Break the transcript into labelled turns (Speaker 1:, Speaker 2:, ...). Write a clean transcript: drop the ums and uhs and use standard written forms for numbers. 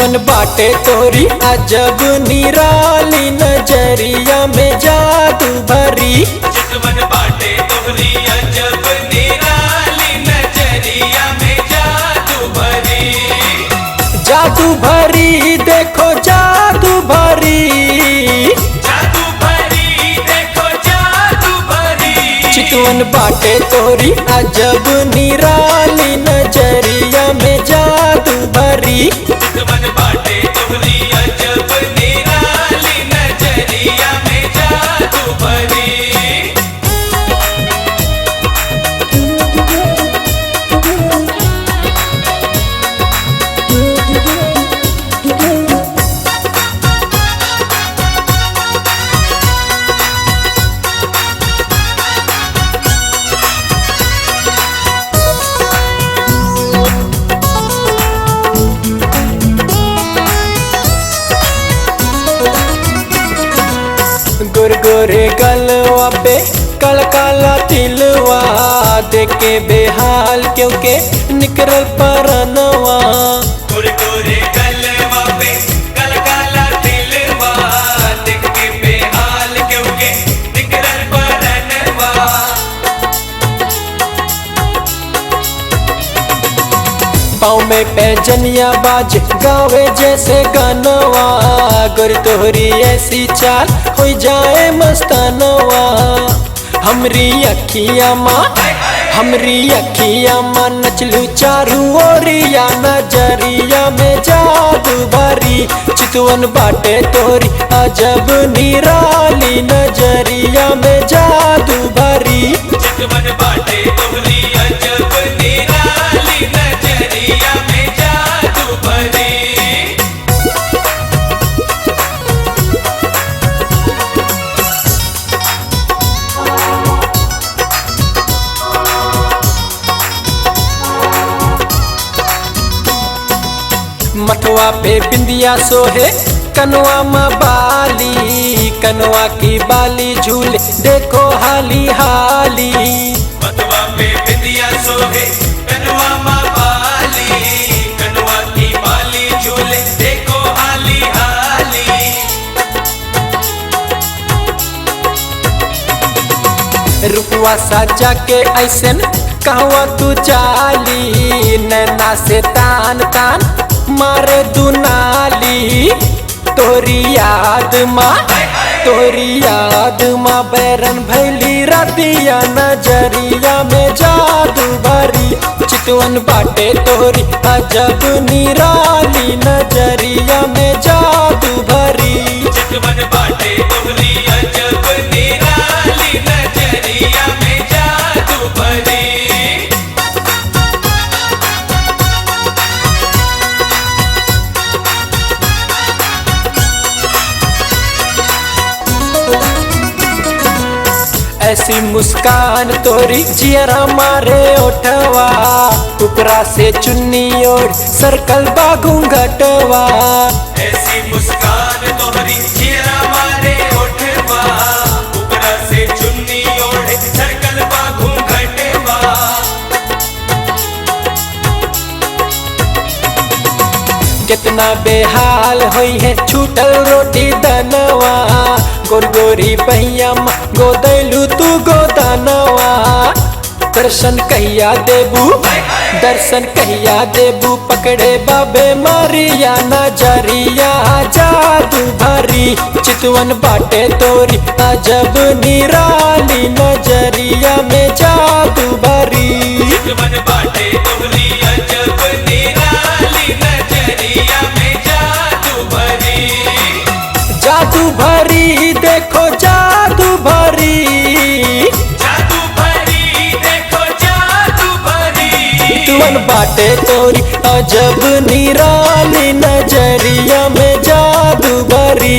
Speaker 1: चितवन बाटे तोरी अजब निराली नजरिया में जादू भरी।
Speaker 2: चितवन बाटे तोहरी अजब निराली नजरिया में जादू भरी।
Speaker 1: जादू भरी देखो जादू भरी।
Speaker 2: जादू भरी देखो जादू भरी।
Speaker 1: चितवन बाटे तोरी अजब निराली नजरिया में जादू भरी।
Speaker 2: चितवन बाटे तोहरी अजब निराली नजरिया में जादू भरी।
Speaker 1: गोरे गलवा पे कल काला तिलवा देखे बेहाल क्योंकि निकरल परनवा।
Speaker 2: गोरे गोरे गलवा पे कल काला तिलवा देख के बेहाल क्योंकि निकरल परनवा।
Speaker 1: पाँव में पैजनिया बाज गावे जैसे गनवा। गोरी तोहरी ऐसी चाल हो जाए मस्तानवा। हमरी अखिया माँ नचलू चारू ओरिया नजरिया में जादू भरी। चितवन बाटे तोरी अजब निराली नजरिया में जादू भरी।
Speaker 2: चितवन बाटे तोहरी अजब निराली नजरिया में जादू भरी।
Speaker 1: मथवा पे बिंदिया सोहे कनवा में बाली। कनवा की बाली झूले देखो हाली हाली।
Speaker 2: मतवा पे बिंदिया सोहे कनवा माँ बाली। कनवा की बाली झूले देखो हाली हाली।
Speaker 1: रुपवा सजा के ऐसन कहवा तू चाली। नैना से तान तान मारे दुनाली। तोरी याद माँ बैरन भैली रतिया नजरिया में जादू भरी। चितवन बाटे तोरी अजब निराली नजरिया में जादू भरी।
Speaker 2: चितवन बाटे तोहरी अजब निराली नजरिया में जादू भरी।
Speaker 1: ऐसी मुस्कान तोरी जियरा मारे ओठवा। उपरा से चुन्नी ओढ़ सर्कल बागू घटवा।
Speaker 2: ऐसी मुस्कान तोहरी चेहरा मारे ओठवा। ऊपरा से चुन्नी ओढ़े सर्कल बागू घटवा।
Speaker 1: कितना बेहाल होई है छूटल रोटी दनवा। गोरी पहिया माँ गोदैलू तू गोदानवा। दर्शन कहिया देबू पकड़े बाबे मारिया नजरिया जादू भरी। चितवन बाटे तोरी अजब निराली नजरिया में जादू भरी।
Speaker 2: चितवन बाटे तोहरी अजब निराली नजरिया में जादू भरी।
Speaker 1: जादू भरी देखो जादू भरी।
Speaker 2: जादू भरी देखो जादू भरी।
Speaker 1: चितवन बाटे तोरी अजब निराली नजरिया में जादू भरी।